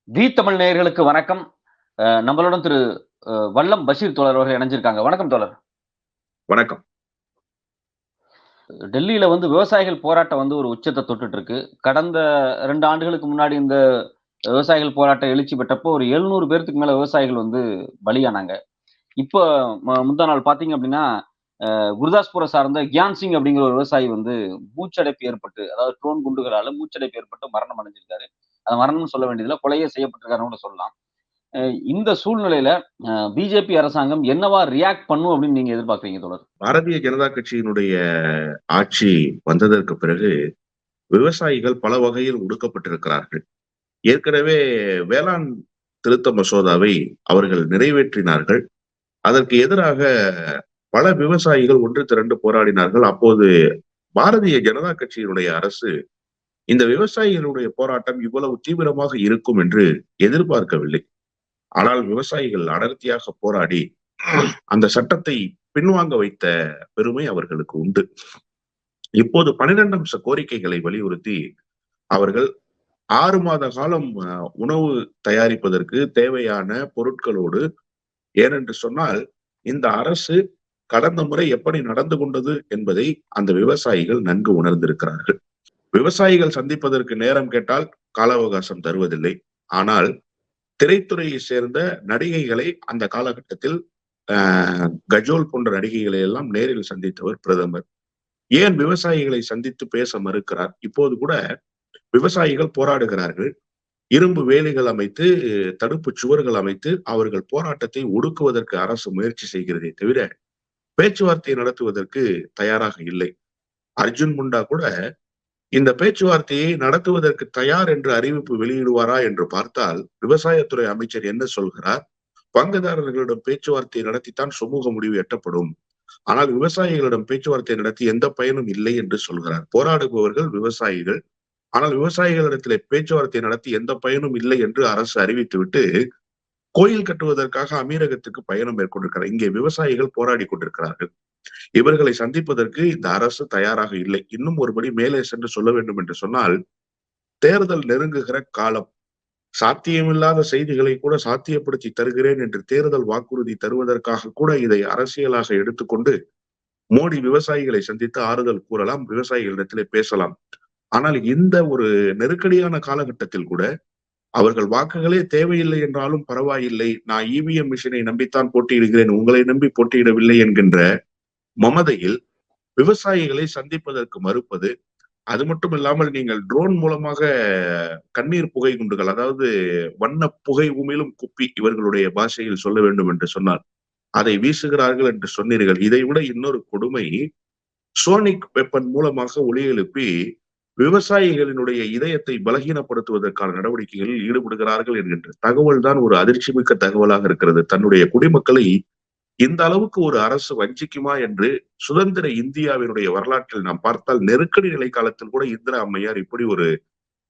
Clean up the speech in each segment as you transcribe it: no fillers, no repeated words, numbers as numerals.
தி தமிழ் நேயர்களுக்கு வணக்கம். நம்மளுடன் திரு வல்லம் பஷீர் தோழர் அவர்கள் இணைஞ்சிருக்காங்க. வணக்கம் தோழர். வணக்கம். டெல்லியில விவசாயிகள் போராட்டம் ஒரு உச்சத்த தொட்டுட்டு இருக்கு. கடந்த 2 ஆண்டுகளுக்கு முன்னாடி இந்த விவசாயிகள் போராட்டம் எழுச்சி பெற்றப்போ ஒரு 700 பேத்துக்கு மேல விவசாயிகள் பலியானாங்க. இப்ப முந்தா நாள் பார்த்தீங்க அப்டின்னா, குருதாஸ்பூர சார்ந்த கியான் சிங் அப்படிங்கிற ஒரு விவசாயி மூச்சடைப்பு ஏற்பட்டு, அதாவது ட்ரோன் குண்டுகளால மூச்சடைப்பு ஏற்பட்டு மரணம் அடைஞ்சிருக்காரு. அது மரணம்னு சொல்ல வேண்டியதில்ல. கொலையே செய்யப்பட்டிருக்காருன்னு கூட சொல்லலாம். இந்த சூழ்நிலையில பிஜேபி அரசாங்கம் என்னவா ரியாக்ட் பண்ணும் அப்படின்னு நீங்க எதிர்பார்க்கிறீங்க தோழர்? பாரதிய ஜனதா கட்சியினுடைய ஆட்சி வந்ததற்கு பிறகு விவசாயிகள் பல வகையில் ஒடுக்கப்பட்டிருக்கிறார்கள். ஏற்கனவே வேளாண் திருத்த மசோதாவை அவர்கள் நிறைவேற்றினார்கள். அதற்கு எதிராக பல விவசாயிகள் ஒன்று திரண்டு போராடினார்கள். அப்போது பாரதிய ஜனதா கட்சியினுடைய அரசு இந்த விவசாயிகளுடைய போராட்டம் இவ்வளவு தீவிரமாக இருக்கும் என்று எதிர்பார்க்கவில்லை. ஆனால் விவசாயிகள் அடர்த்தியாக போராடி அந்த சட்டத்தை பின்வாங்க வைத்த பெருமை அவர்களுக்கு உண்டு. இப்போது 12 அம்ச கோரிக்கைகளை வலியுறுத்தி அவர்கள் 6 மாத காலம் உணவு தயாரிப்பதற்கு தேவையான பொருட்களோடு, ஏனென்று சொன்னால் இந்த அரசு கடந்த முறை எப்படி நடந்து கொண்டது என்பதை அந்த விவசாயிகள் நன்கு உணர்ந்திருக்கிறார்கள். விவசாயிகள் சந்திப்பதற்கு நேரம் கேட்டால் கால அவகாசம் தருவதில்லை. ஆனால் திரைத்துறையை சேர்ந்த நடிகைகளை அந்த காலகட்டத்தில் கஜோல் போன்ற நடிகைகளை எல்லாம் நேரில் சந்தித்தவர் பிரதமர். ஏன் விவசாயிகளை சந்தித்து பேச மறுக்கிறார்? இப்போது கூட விவசாயிகள் போராடுகிறார்கள். இரும்பு வேலிகள் அமைத்து, தடுப்பு சுவர்கள் அமைத்து அவர்கள் போராட்டத்தை ஒடுக்குவதற்கு அரசு முயற்சி செய்கிறதே தவிர பேச்சுவார்த்தை நடத்துவதற்கு தயாராக இல்லை. அர்ஜுன் முண்டா கூட இந்த பேச்சுவார்த்தையை நடத்துவதற்கு தயார் என்று அறிவிப்பு வெளியிடுவாரா என்று பார்த்தால் விவசாயத்துறை அமைச்சர் என்ன சொல்கிறார்? பங்குதாரர்களிடம் பேச்சுவார்த்தை நடத்தித்தான் சுமூக முடிவு எட்டப்படும். ஆனால் விவசாயிகளிடம் பேச்சுவார்த்தை நடத்தி எந்த பயனும் இல்லை என்று சொல்கிறார். போராடுபவர்கள் விவசாயிகள். ஆனால் விவசாயிகளிடத்திலே பேச்சுவார்த்தை நடத்தி எந்த பயனும் இல்லை என்று அரசு அறிவித்துவிட்டு கோயில் கட்டுவதற்காக அமீரகத்துக்கு பயணம் மேற்கொண்டிருக்கிறார். இங்கே விவசாயிகள் போராடி கொண்டிருக்கிறார்கள். இவர்களை சந்திப்பதற்கு இந்த அரசு தயாராக இல்லை. இன்னும் ஒருபடி மேலே சென்று சொல்ல வேண்டும் என்று சொன்னால், தேர்தல் நெருங்குகிற காலம், சாத்தியமில்லாத செய்திகளை கூட சாத்தியப்படுத்தி தருகிறேன் என்று தேர்தல் வாக்குறுதி தருவதற்காக கூட இதை அரசியலாக எடுத்துக்கொண்டு மோடி விவசாயிகளை சந்தித்து ஆறுதல் கூறலாம், விவசாயிகளிடத்திலே பேசலாம். ஆனால் இந்த ஒரு நெருக்கடியான காலகட்டத்தில் கூட அவர்கள் வாக்குகளே தேவையில்லை என்றாலும் பரவாயில்லை, நான் இவிஎம் மிஷினை நம்பித்தான் போட்டியிடுகிறேன், உங்களை நம்பி போட்டியிடவில்லை என்கின்ற மமதையில் விவசாயிகளை சந்திப்பதற்கு மறுப்பது. அது மட்டும் இல்லாமல் நீங்கள் ட்ரோன் மூலமாக கண்ணீர் புகை குண்டுகள், அதாவது வண்ண புகை உமிழும் குப்பி, இவர்களுடைய பாஷையில் சொல்ல வேண்டும் என்று சொன்னால் அதை வீசுகிறார்கள் என்று சொன்னீர்கள். இதை விட இன்னொரு கொடுமை, சோனிக் வெப்பன் மூலமாக ஒலி எழுப்பி விவசாயிகளினுடைய இதயத்தை பலகீனப்படுத்துவதற்கான நடவடிக்கைகளில் ஈடுபடுகிறார்கள் என்கின்ற தகவல் தான் ஒரு அதிர்ச்சி மிக்க தகவலாக இருக்கிறது. தன்னுடைய குடிமக்களை இந்த அளவுக்கு ஒரு அரசு வஞ்சிக்குமா என்று சுதந்திர இந்தியாவினுடைய வரலாற்றில் நாம் பார்த்தால் நெருக்கடி நிலை காலத்தில் கூட இந்திரா அம்மையார் இப்படி ஒரு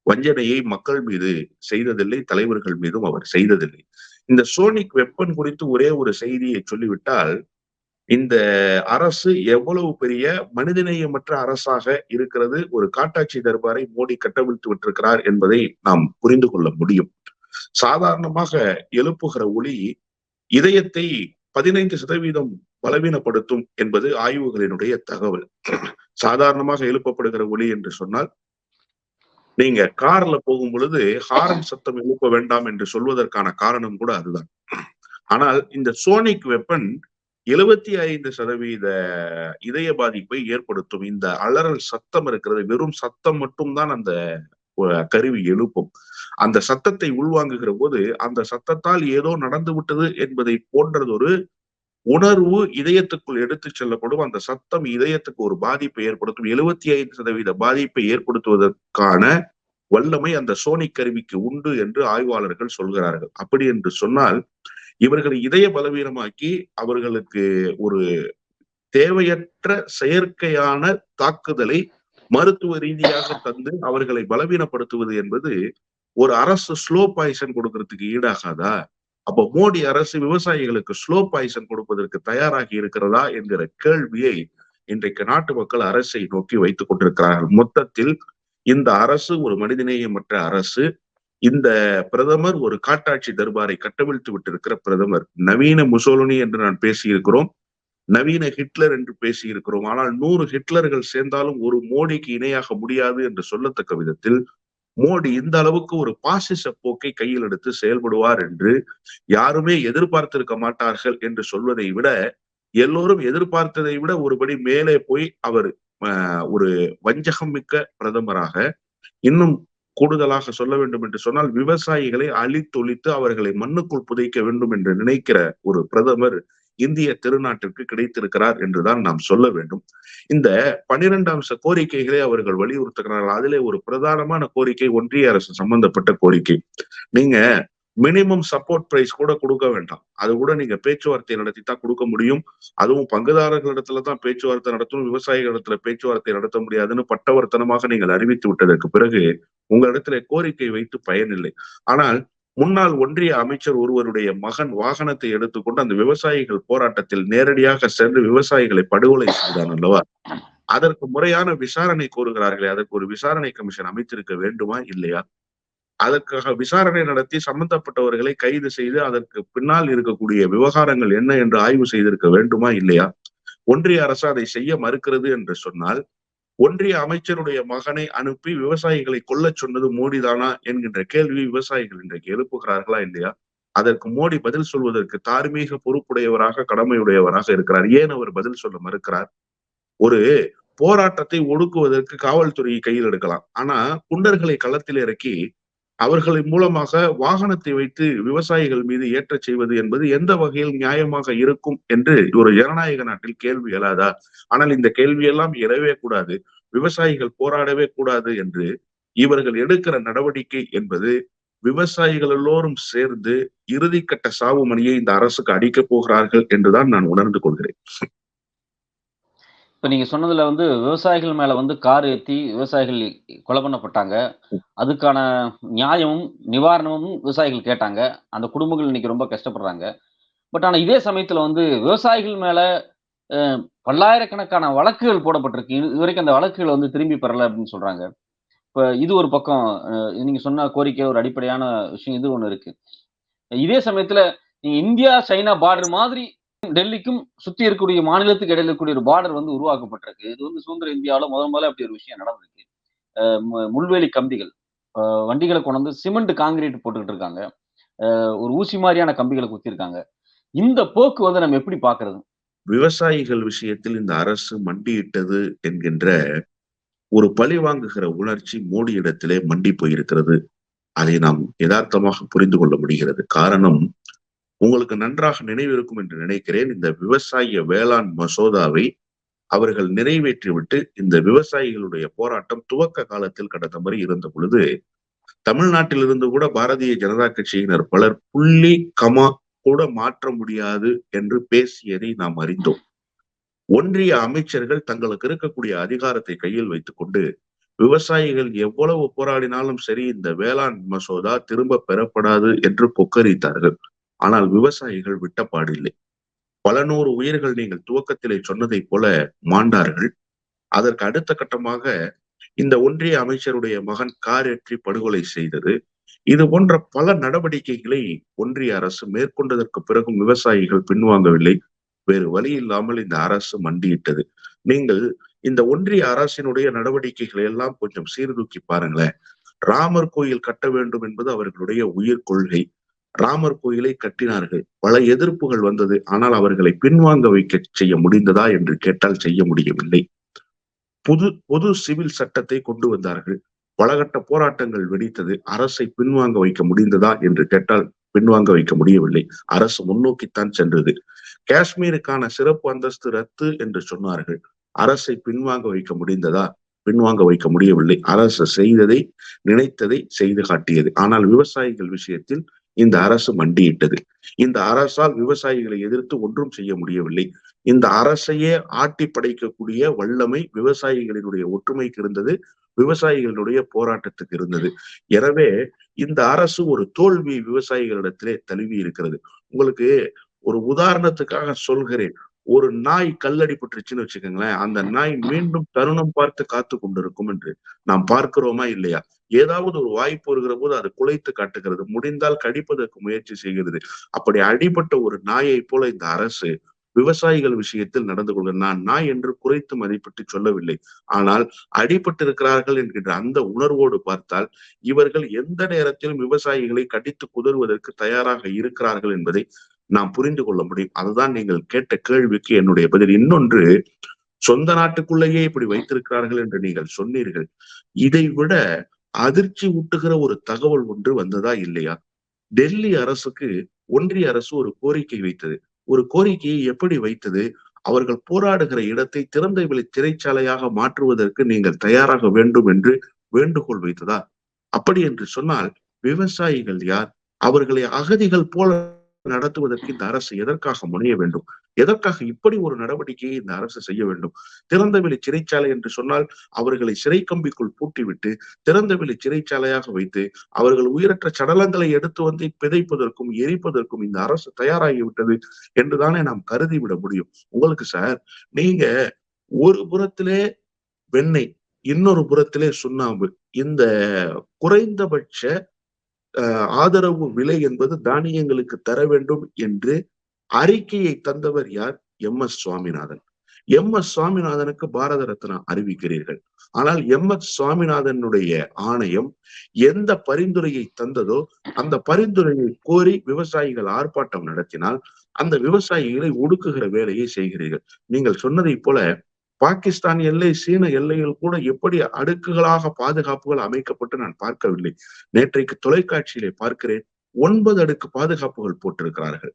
வஞ்சனையை மக்கள் மீது செய்ததில்லை, தலைவர்கள் மீதும் அவர் செய்ததில்லை. இந்த சோனிக் வெப்பன் குறித்து ஒரே ஒரு செய்தியை சொல்லிவிட்டால், இந்த அரசு எவ்வளவு பெரிய மனிதநேயமற்ற அரசாக இருக்கிறது, ஒரு காட்டாட்சி தர்பாரை மோடி கட்டவிழ்த்து விட்டிருக்கிறார் என்பதை நாம் புரிந்து கொள்ள முடியும். சாதாரணமாக எழுப்புகிற ஒளி இதயத்தை 15% பலவீனப்படுத்தும் என்பது ஆய்வுகளினுடைய தகவல். சாதாரணமாக எழுப்பப்படுகிற ஒலி என்று சொன்னால், நீங்க கார்ல போகும் பொழுது ஹாரன் சத்தம் எழுப்ப வேண்டாம் என்று சொல்வதற்கான காரணம் கூட அதுதான். ஆனால் இந்த சோனிக் வெப்பன் 75% இதய பாதிப்பை ஏற்படுத்தும். இந்த அலறல் சத்தம் இருக்கிறது, வெறும் சத்தம் மட்டும்தான் அந்த கருவி எழுப்பும். அந்த சத்தத்தை உள்வாங்குகிற போது அந்த சத்தத்தால் ஏதோ நடந்து விட்டது என்பதை போன்றதொரு உணர்வு இதயத்துக்குள் எடுத்து செல்லப்படும். அந்த சத்தம் இதயத்துக்கு ஒரு பாதிப்பை ஏற்படுத்தும். 75% பாதிப்பை ஏற்படுத்துவதற்கான வல்லமை அந்த சோனிக் கருவிக்கு உண்டு என்று ஆய்வாளர்கள் சொல்கிறார்கள். அப்படி என்று சொன்னால் இவர்களை இதய பலவீனமாக்கி அவர்களுக்கு ஒரு தேவையற்ற செயற்கையான தாக்குதலை மருத்துவ ரீதியாக தந்து அவர்களை பலவீனப்படுத்துவது என்பது ஒரு அரசு ஸ்லோ பாய்சன் கொடுக்கறதுக்கு ஈடாகாதா? அப்போ மோடி அரசு விவசாயிகளுக்கு ஸ்லோ பாய்சன் கொடுப்பதற்கு தயாராகி இருக்கிறதா என்கிற கேள்வியை இன்றைக்கு நாட்டு மக்கள் அரசை நோக்கி வைத்துக் கொண்டிருக்கிறார்கள். மொத்தத்தில் இந்த அரசு ஒரு மனிதநேயமற்ற அரசு. இந்த பிரதமர் ஒரு காட்டாட்சி தர்பாரை கட்டவிழ்த்து விட்டிருக்கிற பிரதமர். நவீன முசோலினி என்று நான் பேசியிருக்கிறோம், நவீன ஹிட்லர் என்று பேசியிருக்கிறோம். ஆனால் 100 ஹிட்லர்கள் சேர்ந்தாலும் ஒரு மோடிக்கு இணையாக முடியாது என்று சொல்லத்தக்க விதத்தில் மோடி இந்த அளவுக்கு ஒரு பாசிச போக்கை கையில் எடுத்து செயல்படுவார் என்று யாருமே எதிர்பார்த்திருக்க மாட்டார்கள் என்று சொல்வதை விட, எல்லோரும் எதிர்பார்த்ததை விட ஒருபடி மேலே போய் அவர் ஒரு வஞ்சகம் மிக்க பிரதமராக, இன்னும் கூடுதலாக சொல்ல வேண்டும் என்று சொன்னால் விவசாயிகளை அழித்தொழித்து அவர்களை மண்ணுக்குள் புதைக்க வேண்டும் என்று நினைக்கிற ஒரு பிரதமர் இந்திய திருநாட்டிற்கு கிடைத்திருக்கிறார் என்றுதான் நாம் சொல்ல வேண்டும். இந்த 12 அம்ச கோரிக்கைகளை அவர்கள் வலியுறுத்துகிறார்கள். அதிலே ஒரு பிரதானமான கோரிக்கை ஒன்றிய அரசு சம்பந்தப்பட்ட கோரிக்கை. நீங்க மினிமம் சப்போர்ட் பிரைஸ் கூட கொடுக்க வேண்டாம், அது கூட நீங்க பேச்சுவார்த்தை நடத்தி தான் கொடுக்க முடியும். அதுவும் பங்குதாரர்களிடத்துல தான் பேச்சுவார்த்தை நடத்தணும், விவசாயிகளிடத்துல பேச்சுவார்த்தை நடத்த முடியாதுன்னு பட்டவர்த்தனமாக நீங்கள் அறிவித்து விட்டதற்கு பிறகு உங்களிடத்துல கோரிக்கை வைத்து பயனில்லை. ஆனால் முன்னாள் ஒன்றிய அமைச்சர் ஒருவருடைய மகன் வாகனத்தை எடுத்துக்கொண்டு அந்த விவசாயிகள் போராட்டத்தில் நேரடியாக சென்று விவசாயிகளை படுகொலை செய்தான் அல்லவா? அதற்கு முறையான விசாரணை கோருகிறார்களே, அதற்கு ஒரு விசாரணை கமிஷன் அமைத்திருக்க வேண்டுமா இல்லையா? அதற்காக விசாரணை நடத்தி சம்பந்தப்பட்டவர்களை கைது செய்து அதற்கு பின்னால் இருக்கக்கூடிய விவகாரங்கள் என்ன என்று ஆய்வு செய்திருக்க வேண்டுமா இல்லையா? ஒன்றிய அரசு அதை செய்ய மறுக்கிறது என்று சொன்னால், ஒன்றிய அமைச்சருடைய மகனை அனுப்பி விவசாயிகளை கொல்ல சொன்னது மோடி தானா என்கின்ற கேள்வி விவசாயிகள் இன்றைக்கு எழுப்புகிறார்களா இல்லையா? அதற்கு மோடி பதில் சொல்வதற்கு தார்மீக பொறுப்புடையவராக, கடமையுடையவராக இருக்கிறார். ஏன் அவர் பதில் சொல்ல மறுக்கிறார்? ஒரு போராட்டத்தை ஒடுக்குவதற்கு காவல்துறையை கையில் எடுக்கலாம், ஆனா குண்டர்களை களத்தில் இறக்கி அவர்களின் மூலமாக வாகனத்தை வைத்து விவசாயிகள் மீது ஏற்றச் செய்வது என்பது எந்த வகையில் நியாயமாக இருக்கும் என்று ஒரு ஜனநாயக நாட்டில் கேள்வி எழாதா? ஆனால் இந்த கேள்வியெல்லாம் எழவே கூடாது, விவசாயிகள் போராடவே கூடாது என்று இவர்கள் எடுக்கிற நடவடிக்கை என்பது விவசாயிகள் எல்லோரும் சேர்ந்து இறுதிக்கட்ட சாவு மணியை இந்த அரசுக்கு அடிக்கப் போகிறார்கள் என்றுதான் நான் உணர்ந்து கொள்கிறேன். இப்ப நீங்க சொன்னதுல விவசாயிகள் மேல கார் ஏத்தி விவசாயிகள் கொலை பண்ணப்பட்டாங்க. அதுக்கான நியாயமும், நிவாரணமும் விவசாயிகள் கேட்டாங்க. அந்த குடும்பங்கள் இன்னைக்கு ரொம்ப கஷ்டப்படுறாங்க. ஆனா இதே சமயத்துல விவசாயிகள் மேல அ பல்லாயிரக்கணக்கான வழக்குகள் போடப்பட்டிருக்கு. இதுவரைக்கும் அந்த வழக்குகள் திரும்பி பெறல அப்படின்னு சொல்றாங்க. இப்ப இது ஒரு பக்கம் நீங்க சொன்ன கோரிக்கை ஒரு அடிப்படையான விஷயம் இது ஒண்ணு இருக்கு. இதே சமயத்துல நீங்க இந்தியா, சைனா பார்டர் மாதிரி டெல்லிக்கும் சுத்தி இருக்கக்கூடிய மாநிலத்துக்கு இடையில இருக்கக்கூடிய ஒரு பார்டர் உருவாக்கப்பட்டிருக்கு. இது சுதந்திர இந்தியாவுல முதல்ல அப்படி ஒரு விஷயம் நடந்திருக்கு. முள்வேலி கம்பிகள், வண்டிகளை கொண்டு சிமெண்ட், கான்கிரீட் போட்டுக்கிட்டு இருக்காங்க. ஒரு ஊசி மாதிரியான கம்பிகளை குத்திருக்காங்க. இந்த போக்கு நம்ம எப்படி பார்க்கிறது? விவசாயிகள் விஷயத்தில் இந்த அரசு மண்டியிட்டது என்கின்ற ஒரு பழி வாங்குகிற உணர்ச்சி மோடி இடத்திலே மண்டி போயிருக்கிறது. அதை நாம் யதார்த்தமாக புரிந்து கொள்ள முடிகிறது. காரணம், உங்களுக்கு நன்றாக நினைவிருக்கும் என்று நினைக்கிறேன், இந்த விவசாய வேளாண் மசோதாவை அவர்கள் நிறைவேற்றிவிட்டு இந்த விவசாயிகளுடைய போராட்டம் துவக்க காலத்தில் கடந்த முறை இருந்த பொழுது தமிழ்நாட்டிலிருந்து கூட பாரதிய ஜனதா கட்சியினர் பலர் புள்ளி கமா கூட மாற்ற முடியாது என்று பேசியதை நாம் அறிந்தோம். ஒன்றிய அமைச்சர்கள் தங்களுக்கு இருக்கக்கூடிய அதிகாரத்தை கையில் வைத்துக் கொண்டு விவசாயிகள் எவ்வளவு போராடினாலும் சரி இந்த வேளாண் மசோதா திரும்ப பெறப்படாது என்று கொக்கரித்தார்கள். ஆனால் விவசாயிகள் விட்டப்பாடில்லை. பல நூறு உயிர்கள் நீங்கள் துவக்கத்திலே சொன்னதை போல மாண்டார்கள். அதற்கு அடுத்த கட்டமாக இந்த ஒன்றிய அமைச்சருடைய மகன் கார் ஏற்றி படுகொலை செய்தது. இது போன்ற பல நடவடிக்கைகளை ஒன்றிய அரசு மேற்கொண்டதற்கு பிறகும் விவசாயிகள் பின்வாங்கவில்லை. வேறு வழி இல்லாமல் இந்த அரசு மண்டியிட்டது. நீங்கள் இந்த ஒன்றிய அரசினுடைய நடவடிக்கைகளை எல்லாம் கொஞ்சம் சீர்தூக்கி பாருங்களேன். ராமர் கோயில் கட்ட வேண்டும் என்பது அவர்களுடைய உயிர் கொள்கை. ராமர் கோயிலை கட்டினார்கள், பல எதிர்ப்புகள் வந்தது. ஆனால் அவர்களை பின்வாங்க வைக்க செய்ய முடிந்ததா என்று கேட்டால் செய்ய முடியவில்லை. பொது சிவில் சட்டத்தை கொண்டு வந்தார்கள், பலகட்ட போராட்டங்கள் வெடித்தது. அரசை பின்வாங்க வைக்க முடிந்ததா என்று கேட்டால் பின்வாங்க வைக்க முடியவில்லை. அரசு முன்னோக்கித்தான் சென்றது. காஷ்மீருக்கான சிறப்பு அந்தஸ்து ரத்து என்று சொன்னார்கள். அரசை பின்வாங்க வைக்க முடிந்ததா? பின்வாங்க வைக்க முடியவில்லை. அரசு செய்ததை, நினைத்ததை செய்து காட்டியது. ஆனால் விவசாயிகள் விஷயத்தில் இந்த அரசு மண்டியிட்டது. இந்த அரசால் விவசாயிகளை எதிர்த்து ஒன்றும் செய்ய முடியவில்லை. இந்த அரசையே ஆட்டி படைக்கக்கூடிய வல்லமை விவசாயிகளினுடைய ஒற்றுமைக்கு இருந்தது, விவசாயிகளுடைய போராட்டத்துக்கு இருந்தது. எனவே இந்த அரசு ஒரு தோல்வி விவசாயிகளிடத்திலே தழுவி இருக்கிறது. உங்களுக்கு ஒரு உதாரணத்துக்காக சொல்கிறேன். ஒரு நாய் கல்லடிபட்டுருச்சுன்னு வச்சுக்கோங்களேன், அந்த நாய் மீண்டும் தருணம் பார்த்து காத்து கொண்டிருக்கும் என்று நாம் பார்க்கிறோமா இல்லையா? ஏதாவது ஒரு வாய்ப்பு வருகிற போது அது குலைத்து காட்டுகிறது. முடிந்தால் கடிப்பதற்கு முயற்சி செய்கிறது. அப்படி அடிபட்ட ஒரு நாயை போல இந்த அரசு விவசாயிகள் விஷயத்தில் நடந்து கொள்கிறது. நான் நாய் என்று குறைத்து மதிப்பிட்டு சொல்லவில்லை. ஆனால் அடிபட்டிருக்கிறார்கள் என்கின்ற அந்த உணர்வோடு பார்த்தால், இவர்கள் எந்த நேரத்திலும் விவசாயிகளை கடித்து குதறுவதற்கு தயாராக இருக்கிறார்கள் என்பதை நாம் புரிந்து கொள்ள முடியும். அதுதான் நீங்கள் கேட்ட கேள்விக்கு என்னுடைய பதில். இன்னொன்று, சொந்த நாட்டுக்குள்ளேயே இப்படி வைத்திருக்கிறார்கள் என்று நீங்கள் சொன்னீர்கள். இதை விட அதிர்ச்சி ஊட்டுகிற ஒரு தகவல் ஒன்று வந்ததா இல்லையா? டெல்லி அரசுக்கு ஒன்றிய அரசு ஒரு கோரிக்கை வைத்தது. ஒரு கோரிக்கையை எப்படி வைத்தது? அவர்கள் போராடுகிற இடத்தை திறந்தவெளி சிறைச்சாலையாக மாற்றுவதற்கு நீங்கள் தயாராக வேண்டும் என்று வேண்டுகோள் வைத்ததா? அப்படி என்று சொன்னால் விவசாயிகள் யார்? அவர்களை அகதிகள் போல நடத்துவதற்கு இந்த அரசு எதற்காக முனைய வேண்டும்? எதற்காக இப்படி ஒரு நடவடிக்கையை இந்த அரசு செய்ய வேண்டும்? திறந்தவெளி சிறைச்சாலை என்று சொன்னால் அவர்களை சிறை கம்பிக்குள் பூட்டிவிட்டு திறந்தவெளி சிறைச்சாலையாக வைத்து அவர்கள் உயிரற்ற சடலங்களை எடுத்து வந்து பிதைப்பதற்கும் எரிப்பதற்கும் இந்த அரசு தயாராகிவிட்டது என்றுதானே நாம் கருதிவிட முடியும். உங்களுக்கு சார், நீங்க ஒரு புறத்திலே வெண்ணெய், இன்னொரு புறத்திலே சுண்ணாம்பு, இந்த குறைந்தபட்ச ஆதரவு விலை என்பது தானியங்களுக்கு தர வேண்டும் என்று அறிக்கையை தந்தவர் யார்? எம்.எஸ். சுவாமிநாதன். எம்.எஸ். சுவாமிநாதனுக்கு பாரத ரத்னா அறிவிக்கிறீர்கள். ஆனால் எம்.எஸ். சுவாமிநாதனுடைய ஆணையம் எந்த பரிந்துரையை தந்ததோ அந்த பரிந்துரையை கோரி விவசாயிகள் ஆர்ப்பாட்டம் நடத்தினால் அந்த விவசாயிகளை ஒடுக்குகிற வேலையை செய்கிறீர்கள். நீங்கள் சொன்னதைப் போல பாகிஸ்தான் எல்லை, சீன எல்லையில் கூட எப்படி அடுக்குகளாக பாதுகாப்புகள் அமைக்கப்பட்டு நான் பார்க்கவில்லை. நேற்றைக்கு தொலைக்காட்சியிலே பார்க்கிறேன், 9 அடுக்கு பாதுகாப்புகள் போட்டிருக்கிறார்கள்.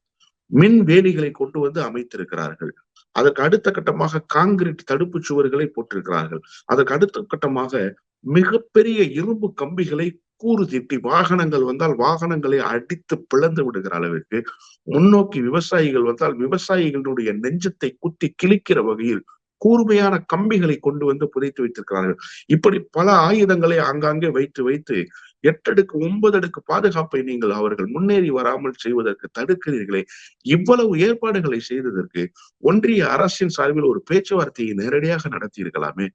மின் வேலிகளை கொண்டு வந்து அமைத்திருக்கிறார்கள். அதற்கு அடுத்த கட்டமாக காங்கிரீட் தடுப்பு சுவர்களை போட்டிருக்கிறார்கள். அதற்கு அடுத்த கட்டமாக மிகப்பெரிய இரும்பு கம்பிகளை கூறு திட்டி வாகனங்கள் வந்தால் வாகனங்களை அடித்து பிளந்து விடுகிற அளவிற்கு, முன்னோக்கி விவசாயிகள் வந்தால் விவசாயிகளுடைய நெஞ்சத்தை குத்தி கிழிக்கிற வகையில் கூர்மையான கம்பிகளை கொண்டு வந்து புதைத்து வைத்திருக்கிறார்கள். இப்படி பல ஆயுதங்களை ஆங்காங்கே வைத்து வைத்து 8 அடுக்கு 9 அடுக்கு பாதுகாப்பை நீங்கள் அவர்கள் முன்னேறி வராமல் செய்வதற்கு தடுக்கிறீர்களே. இவ்வளவு ஏற்பாடுகளை செய்ததற்கு ஒன்றிய அரசின் சார்பில் ஒரு பேச்சுவார்த்தையை நேரடியாக நடத்தி இருக்கலாமே.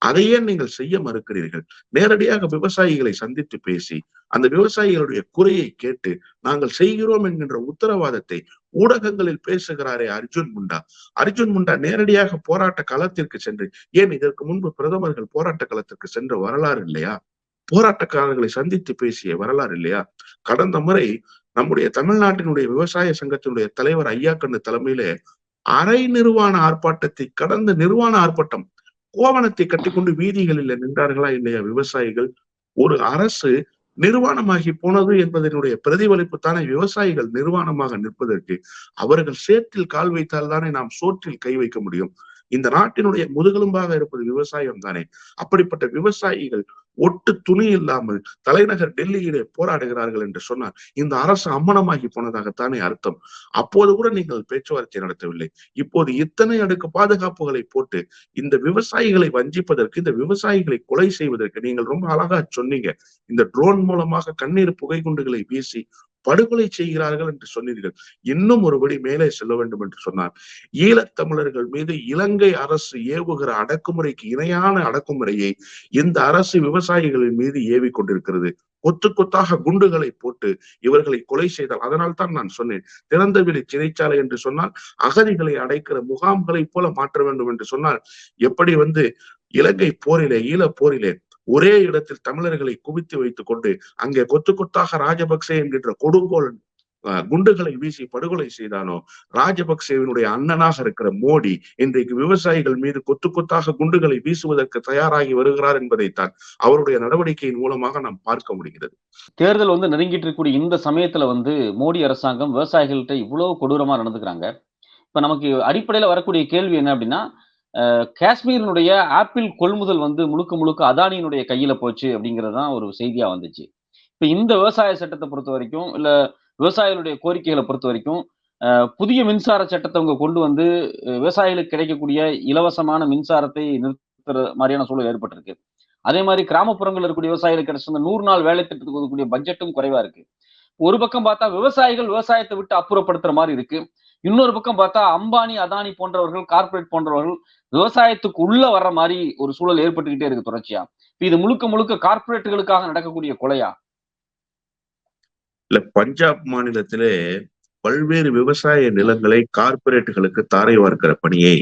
அதையே நீங்கள் செய்ய மறுக்கிறீர்கள். நேரடியாக விவசாயிகளை சந்தித்து பேசி அந்த விவசாயிகளுடைய குறையை கேட்டு நாங்கள் செய்கிறோம் என்கின்ற உத்தரவாதத்தை ஊடகங்களில் பேசுகிறாரே அர்ஜுன் முண்டா. அர்ஜுன் முண்டா நேரடியாக போராட்ட களத்திற்கு சென்று, ஏன் இதற்கு முன்பு பிரதமர்கள் போராட்ட களத்திற்கு சென்ற வரலாறு இல்லையா? போராட்டக்காரர்களை சந்தித்து பேசிய வரலாறு இல்லையா? கடந்த முறை நம்முடைய தமிழ்நாட்டினுடைய விவசாய சங்கத்தினுடைய தலைவர் ஐயாக்கண்ணு தலைமையிலே அரை நிர்வாண ஆர்ப்பாட்டத்தை கடந்த நிர்வாண ஆர்ப்பாட்டம், கோவணத்தை கட்டிக்கொண்டு வீதிகளில் நின்றார்களா இல்லையா விவசாயிகள்? ஒரு அரசு நிர்வாணமாகி போனது என்பதனுடைய பிரதிபலிப்பு தானே விவசாயிகள் நிர்வாணமாக நிற்பதற்கு. அவர்கள் சேற்றில் கால் வைத்தால் தானே நாம் சோற்றில் கை வைக்க முடியும். இந்த நாட்டினுடைய முதுகெலும்பாக இருப்பது விவசாயம் தானே. அப்படிப்பட்ட விவசாயிகள் ஒட்டு துணி இல்லாமல் தலைநகர் டெல்லியிலே போராடுகிறார்கள் என்று சொன்னால் இந்த அரசு அம்மனமாகி போனதாகத்தானே அர்த்தம். அப்போது கூட நீங்கள் பேச்சுவார்த்தை நடத்தவில்லை. இப்போது இத்தனை அடுக்கு பாதுகாப்புகளை போட்டு இந்த விவசாயிகளை வஞ்சிப்பதற்கு, இந்த விவசாயிகளை கொலை செய்வதற்கு நீங்கள் ரொம்ப அழகா சொன்னீங்க. இந்த ட்ரோன் மூலமாக கண்ணீர் புகை குண்டுகளை வீசி படுகொலை செய்கிறார்கள் என்று சொன்னீர்கள். இன்னும் ஒருபடி மேலே செல்ல வேண்டும் என்று சொன்னார், ஈழத்தமிழர்கள் மீது இலங்கை அரசு ஏவுகிற அடக்குமுறைக்கு இணையான அடக்குமுறையை இந்த அரசு விவசாயிகளின் மீது ஏவி கொண்டிருக்கிறது. கொத்து கொத்தாக குண்டுகளை போட்டு இவர்களை கொலை செய்தால், அதனால் தான் நான் சொன்னேன், திறந்தவெளி சிறைச்சாலை என்று சொன்னால் அகதிகளை அடைக்கிற முகாம்களை போல மாற்ற வேண்டும் என்று சொன்னால், எப்படி இலங்கை போரிலே, ஈழ போரிலே ஒரே இடத்தில் தமிழர்களை குவித்து வைத்துக் கொண்டு அங்கே கொத்து கொத்தாக ராஜபக்சே என்கின்ற கொடுங்கோல் குண்டுகளை வீசி படுகொலை செய்தானோ, ராஜபக்சேவினுடைய அண்ணனாக இருக்கிற மோடி இன்றைக்கு விவசாயிகள் மீது கொத்து கொத்தாக குண்டுகளை வீசுவதற்கு தயாராகி வருகிறார் என்பதைத்தான் அவருடைய நடவடிக்கையின் மூலமாக நாம் பார்க்க முடிகிறது. தேர்தல் நெருங்கிட்டு இருக்கக்கூடிய இந்த சமயத்துல மோடி அரசாங்கம் விவசாயிகள்கிட்ட இவ்வளவு கொடூரமா நடந்துக்கிறாங்க. இப்ப நமக்கு அடிப்படையில வரக்கூடிய கேள்வி என்ன அப்படின்னா, காஷ்மீரினுடைய ஆப்பிள் கொள்முதல் முழுக்க முழுக்க அதானியினுடைய கையில போச்சு அப்படிங்கிறது தான் ஒரு செய்தியா வந்துச்சு. இப்ப இந்த விவசாய சட்டத்தை பொறுத்த வரைக்கும், இல்ல விவசாயிகளுடைய கோரிக்கைகளை பொறுத்த வரைக்கும், புதிய மின்சார சட்டத்தை அவங்க கொண்டு விவசாயிகளுக்கு கிடைக்கக்கூடிய இலவசமான மின்சாரத்தை நிறுத்துற மாதிரியான சூழல் ஏற்பட்டிருக்கு. அதே மாதிரி கிராமப்புறங்கள் இருக்கக்கூடிய விவசாயிகளுக்கு கிடைச்ச 100 நாள் வேலை திட்டத்துக்கு ஒதுக்கக்கூடிய பட்ஜெட்டும் குறைவா இருக்கு. ஒரு பக்கம் பார்த்தா விவசாயிகள் விவசாயத்தை விட்டு அப்புறப்படுத்துற மாதிரி இருக்கு. இன்னொரு பக்கம் பார்த்தா அம்பானி, அதானி போன்றவர்கள், கார்ப்பரேட் போன்றவர்கள் விவசாயத்துக்கு உள்ள வர்ற மாரி ஒரு சூழல் ஏற்பட்டுக்கிட்டே இருக்கு தொடர்ச்சியா. இது முழுக்க முழுக்க கார்ப்பரேட்டுகளுக்காக நடக்கக்கூடிய கொலையா? இல்ல, பஞ்சாப் மாநிலத்திலே பல்வேறு விவசாய நிலங்களை கார்ப்பரேட்டுகளுக்கு தாரை வார்க்கிற பணியை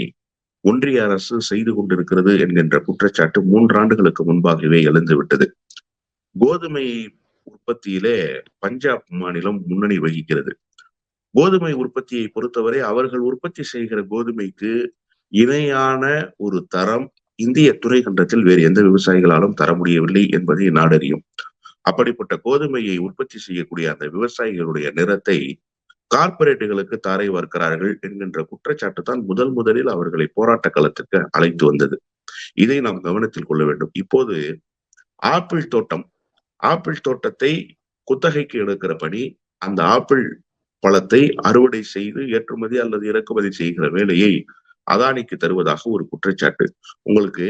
ஒன்றிய அரசு செய்து கொண்டிருக்கிறது என்கின்ற குற்றச்சாட்டு 3 ஆண்டுகளுக்கு முன்பாகவே எழுந்துவிட்டது. கோதுமை உற்பத்தியிலே பஞ்சாப் மாநிலம் முன்னணி வகிக்கிறது. கோதுமை உற்பத்தியை பொறுத்தவரை அவர்கள் உற்பத்தி செய்கிற கோதுமைக்கு இணையான ஒரு தரம் இந்திய துணைக்கண்டத்தில் வேறு எந்த விவசாயிகளாலும் தர முடியவில்லை என்பதை நாடறியும். அப்படிப்பட்ட கோதுமையை உற்பத்தி செய்யக்கூடிய அந்த விவசாயிகளுடைய நிலத்தை கார்ப்பரேட்டுகளுக்கு தாரை வார்க்கிறார்கள் என்கின்ற குற்றச்சாட்டு தான் முதலில் அவர்களை போராட்ட களத்திற்கு அழைத்து வந்தது. இதை நாம் கவனத்தில் கொள்ள வேண்டும். இப்போது ஆப்பிள் தோட்டம், ஆப்பிள் தோட்டத்தை குத்தகைக்கு எடுக்கிற பணி, அந்த ஆப்பிள் பழத்தை அறுவடை செய்து ஏற்றுமதி அல்லது இறக்குமதி செய்கிற வேலையை அதானிக்கு தருவதாக ஒரு குற்றச்சாட்டு. உங்களுக்கு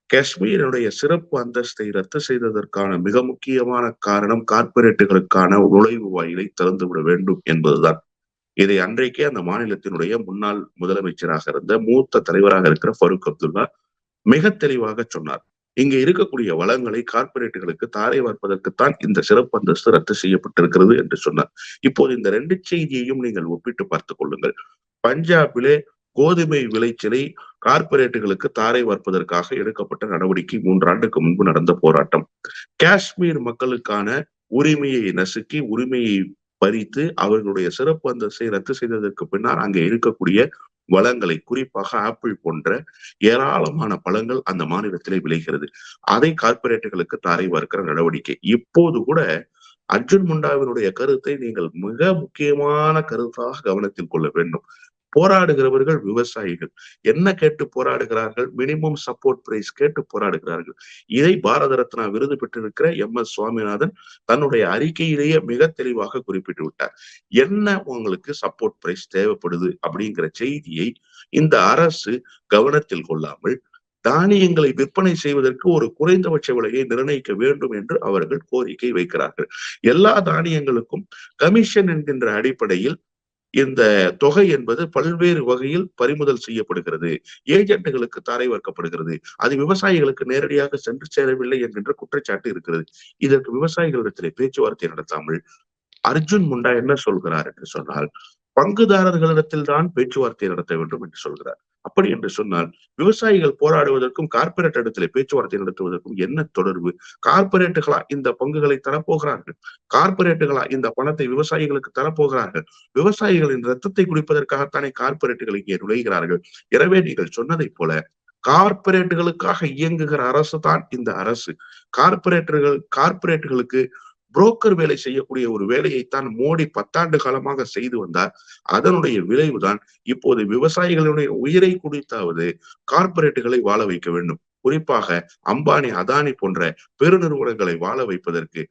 காஷ்மீருடைய சிறப்பு அந்தஸ்தை ரத்து செய்ததற்கான மிக முக்கியமான காரணம் கார்ப்பரேட்டுகளுக்கான நுழைவு வாயிலை திறந்துவிட வேண்டும் என்பதுதான். இதை அன்றைக்கே அந்த மாநிலத்தினுடைய முன்னாள் முதலமைச்சராக இருந்த மூத்த தலைவராக இருக்கிற ஃபரூக் அப்துல்லா மிக தெளிவாக சொன்னார். இங்க இருக்கக்கூடிய வளங்களை கார்ப்பரேட்டுகளுக்கு தாரை வார்ப்பதற்குத்தான் இந்த சிறப்பு அந்தஸ்து ரத்து செய்யப்பட்டிருக்கிறது என்று சொன்னார். இப்போது இந்த 2 செய்தியையும் நீங்கள் ஒப்பிட்டு பார்த்துக் கொள்ளுங்கள். பஞ்சாபிலே கோதுமை விளைச்சலை கார்ப்பரேட்டுகளுக்கு தாரை வார்ப்பதற்காக எடுக்கப்பட்ட நடவடிக்கை 3 ஆண்டுக்கு முன்பு நடந்த போராட்டம். காஷ்மீர் மக்களுக்கான உரிமையை நசுக்கி, உரிமையை பறித்து அவர்களுடைய சிறப்பு அந்தஸ்தை ரத்து செய்ததற்கு பின்னால் அங்கே இருக்கக்கூடிய வளங்களை, குறிப்பாக ஆப்பிள் போன்ற ஏராளமான பழங்கள் அந்த மாநிலத்திலே விளைகிறது. அதை கார்ப்பரேட்டுகளுக்கு தாரை வார்க்கிற நடவடிக்கை. இப்போது கூட அர்ஜுன் முண்டாவினுடைய கருத்தை நீங்கள் மிக முக்கியமான கருத்தாக கவனத்தில் கொள்ள வேண்டும். போராடுகிறவர்கள் விவசாயிகள். என்ன கேட்டு போராடுகிறார்கள்? மினிமம் சப்போர்ட் பிரைஸ் கேட்டு போராடுகிறார்கள். இதை பாரத ரத்னா விருது பெற்றிருக்கிற MS சுவாமிநாதன் தன்னுடைய அறிக்கையிலேயே மிக தெளிவாக குறிப்பிட்டு விட்டார். என்ன உங்களுக்கு சப்போர்ட் பிரைஸ் தேவைப்படுது அப்படிங்கிற செய்தியை இந்த அரசு கவனத்தில் கொள்ளாமல் தானியங்களை விற்பனை செய்வதற்கு ஒரு குறைந்தபட்ச விலையை நிர்ணயிக்க வேண்டும் என்று அவர்கள் கோரிக்கை வைக்கிறார்கள். எல்லா தானியங்களுக்கும் கமிஷன் என்கின்ற அடிப்படையில் இந்த தொகை என்பது பல்வேறு வகையில் பறிமுதல் செய்யப்படுகிறது, ஏஜென்ட்டுகளுக்கு தாரை வார்க்கப்படுகிறது, அது விவசாயிகளுக்கு நேரடியாக சென்று சேரவில்லை என்கின்ற குற்றச்சாட்டு இருக்கிறது. இதற்கு விவசாயிகளிடத்திலே பேச்சுவார்த்தை நடத்தாமல் அர்ஜுன் முண்டா என்ன சொல்கிறார் என்று சொன்னால், பங்குதாரர்களிடத்தில் தான் பேச்சுவார்த்தை நடத்த வேண்டும் என்று சொல்கிறார். அப்படி என்று சொன்னால் விவசாயிகள் போராடுவதற்கும் கார்ப்பரேட் இடத்திலே பேச்சுவார்த்தை நடத்துவதற்கும் என்ன தொடர்பு? கார்ப்பரேட்டுகளா இந்த பங்குகளை தரப்போகிறார்கள்? கார்ப்பரேட்டுகளா இந்த பணத்தை விவசாயிகளுக்கு தரப்போகிறார்கள்? விவசாயிகளின் ரத்தத்தை குடிப்பதற்காகத்தானே கார்ப்பரேட்டுகள் இங்கே நுழைகிறார்கள். எனவே நீங்கள் சொன்னதை போல கார்ப்பரேட்டுகளுக்காக இயங்குகிற அரசு தான் இந்த அரசு. கார்ப்பரேட்டுகளுக்கு புரோக்கர் வேலை செய்யக்கூடிய ஒரு வேலையைத்தான் மோடி 10 ஆண்டு காலமாக செய்து வந்தார். அதனுடைய விளைவுதான் இப்போது விவசாயிகளுடைய உயிரை குடித்தாவது கார்ப்பரேட்டுகளை வாழ வைக்க வேண்டும். குறிப்பாக அம்பானி, அதானி போன்ற பெருநிறுவனங்களை வாழ வைப்பதற்கு,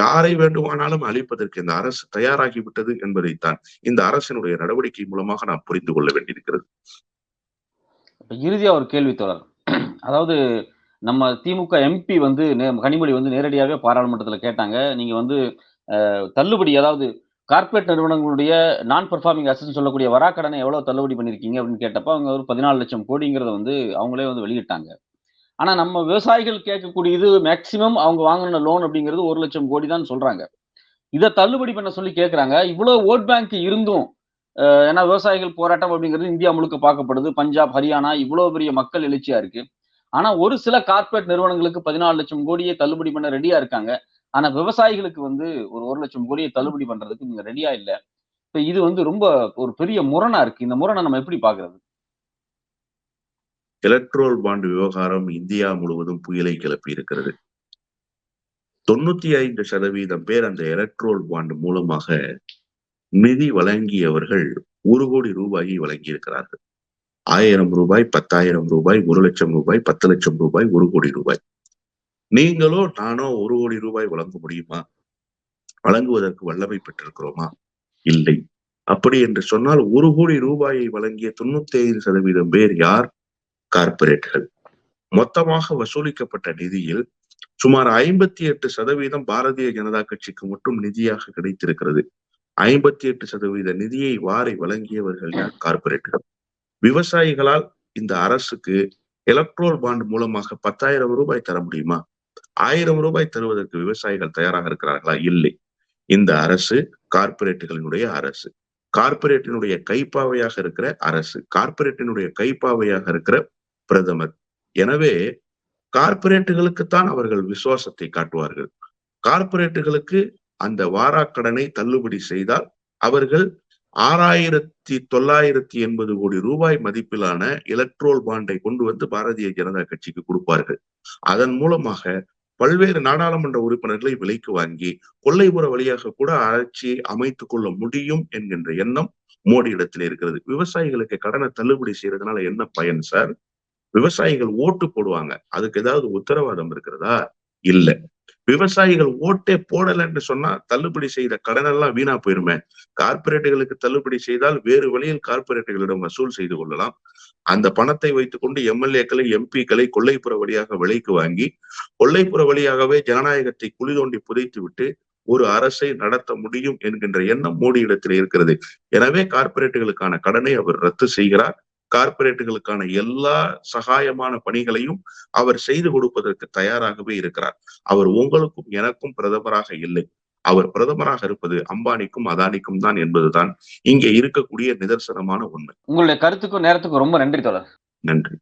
யாரை வேண்டுமானாலும் அழிப்பதற்கு இந்த அரசு தயாராகிவிட்டது என்பதைத்தான் இந்த அரசினுடைய நடவடிக்கை மூலமாக நாம் புரிந்து கொள்ள வேண்டியிருக்கிறது. இறுதியா ஒரு கேள்வி தொடர். அதாவது நம்ம திமுக MP வந்து கனிமொழி வந்து நேரடியாவே பாராளுமன்றத்துல கேட்டாங்க. நீங்க வந்து தள்ளுபடி, அதாவது கார்ப்பரேட் நிறுவனங்களுடைய நான் பெர்ஃபார்மிங் அசெட்ஸ்ன்னு சொல்லக்கூடிய வராக்கடனை எவ்வளவு தள்ளுபடி பண்ணியிருக்கீங்க அப்படின்னு கேட்டப்ப, அவங்க ஒரு 14 லட்சம் கோடிங்கிறத வந்து அவங்களே வந்து வெளியிட்டாங்க. ஆனா நம்ம விவசாயிகள் கேட்கக்கூடியது மேக்ஸிமம் அவங்க வாங்கின லோன் அப்படிங்கிறது 1 லட்சம் கோடி தான் சொல்றாங்க. இத தள்ளுபடி பண்ண சொல்லி கேட்கறாங்க. இவ்வளவு ஓட் பேங்க் இருந்தும், ஏன்னா விவசாயிகள் போராட்டம் அப்படிங்கிறது இந்தியா முழுக்க பார்க்கப்படுது. பஞ்சாப், ஹரியானா இவ்வளவு பெரிய மக்கள் எழுச்சியா இருக்கு. ஆனா ஒரு சில கார்ப்பரேட் நிறுவனங்களுக்கு 14 லட்சம் கோடியை தள்ளுபடி பண்ண ரெடியா இருக்காங்க. ஆனா விவசாயிகளுக்கு வந்து ஒரு 1 லட்சம் கோடியை தள்ளுபடி பண்றதுக்கு நீங்க ரெடியா இல்ல. இப்ப இது வந்து ரொம்ப ஒரு பெரிய முரணா இருக்கு. இந்த முரணை நம்ம எப்படி பார்க்கிறது? எலக்ட்ரோல் பாண்ட் விவகாரம் இந்தியா முழுவதும் புயலை கிளப்பி இருக்கிறது. 95% பேர் அந்த எலக்ட்ரோல் பாண்ட் மூலமாக நிதி வழங்கியவர்கள் 1 கோடி ரூபாயை வழங்கியிருக்கிறார்கள். 1000 ரூபாய், 10,000 ரூபாய், 1 லட்சம் ரூபாய், 10 லட்சம் ரூபாய், 1 கோடி ரூபாய். நீங்களோ நானோ 1 கோடி ரூபாய் வழங்க முடியுமா? வழங்குவதற்கு வல்லமை பெற்றிருக்கிறோமா? இல்லை. அப்படி என்று சொன்னால் 1 கோடி ரூபாயை வழங்கிய 95% பேர் யார்? கார்ப்பரேட்டுகள். மொத்தமாக வசூலிக்கப்பட்ட நிதியில் சுமார் 58% பாரதிய ஜனதா கட்சிக்கு மட்டும் நிதியாக கிடைத்திருக்கிறது. 58% நிதியை வாரி வழங்கியவர்கள் யார்? கார்ப்பரேட்டுகள். விவசாயிகளால் இந்த அரசுக்கு எலக்ட்ரோல் பாண்ட் மூலமாக 10,000 ரூபாய் தர முடியுமா? 1000 ரூபாய் தருவதற்கு விவசாயிகள் தயாராக இருக்கிறார்களா? இல்லை. இந்த அரசு கார்ப்பரேட்டுகளினுடைய அரசு. கார்ப்பரேட்டினுடைய கைப்பாவையாக இருக்கிற அரசு. கார்ப்பரேட்டினுடைய கைப்பாவையாக இருக்கிற பிரதமர். எனவே கார்ப்பரேட்டுகளுக்குத்தான் அவர்கள் விசுவாசத்தை காட்டுவார்கள். கார்ப்பரேட்டுகளுக்கு அந்த வாராக்கடனை தள்ளுபடி செய்தால் அவர்கள் 6,980 கோடி ரூபாய் மதிப்பிலான எலக்ட்ரோல் பாண்டை கொண்டு வந்து பாரதிய ஜனதா கட்சிக்கு கொடுப்பார்கள். அதன் மூலமாக பல்வேறு நாடாளுமன்ற உறுப்பினர்களை விலைக்கு வாங்கி கொல்லைப்புற வழியாக கூட ஆட்சியை அமைத்துக் கொள்ள முடியும் என்கின்ற எண்ணம் மோடி இடத்தில் இருக்கிறது. விவசாயிகளுக்கு கடனை தள்ளுபடி செய்யறதுனால என்ன பயன் சார்? விவசாயிகள் ஓட்டு போடுவாங்க. அதுக்கு ஏதாவது உத்தரவாதம் இருக்கிறதா? இல்ல. விவசாயிகள் ஓட்டே போடலன்னு சொன்னா தள்ளுபடி செய்த கடன் எல்லாம் வீணா போயிருமே. கார்ப்பரேட்டுகளுக்கு தள்ளுபடி செய்தால் வேறு வழியில் கார்ப்பரேட்டுகளிடம் வசூல் செய்து கொள்ளலாம். அந்த பணத்தை வைத்துக் கொண்டு எம்எல்ஏக்களை, எம்பிக்களை கொல்லைப்புற வழியாக விலைக்கு வாங்கி கொல்லைப்புற வழியாகவே ஜனநாயகத்தை குழி தோண்டி புதைத்து விட்டு ஒரு அரசை நடத்த முடியும் என்கின்ற எண்ணம் மோடி இடத்தில் இருக்கிறது. எனவே கார்ப்பரேட்டுகளுக்கான கடனை அவர் ரத்து செய்கிறார். கார்ப்பரேட்டுகளுக்கான எல்லா சகாயமான பணிகளையும் அவர் செய்து கொடுப்பதற்கு தயாராகவே இருக்கிறார். அவர் உங்களுக்கும் எனக்கும் பிரதமராக இல்லை. அவர் பிரதமராக இருப்பது அம்பானிக்கும் அதானிக்கும் தான் என்பதுதான் இங்கே இருக்கக்கூடிய நிதர்சனமான உண்மை. உங்களுடைய கருத்துக்கும் நேரத்துக்கும் ரொம்ப நன்றி தோழர். நன்றி.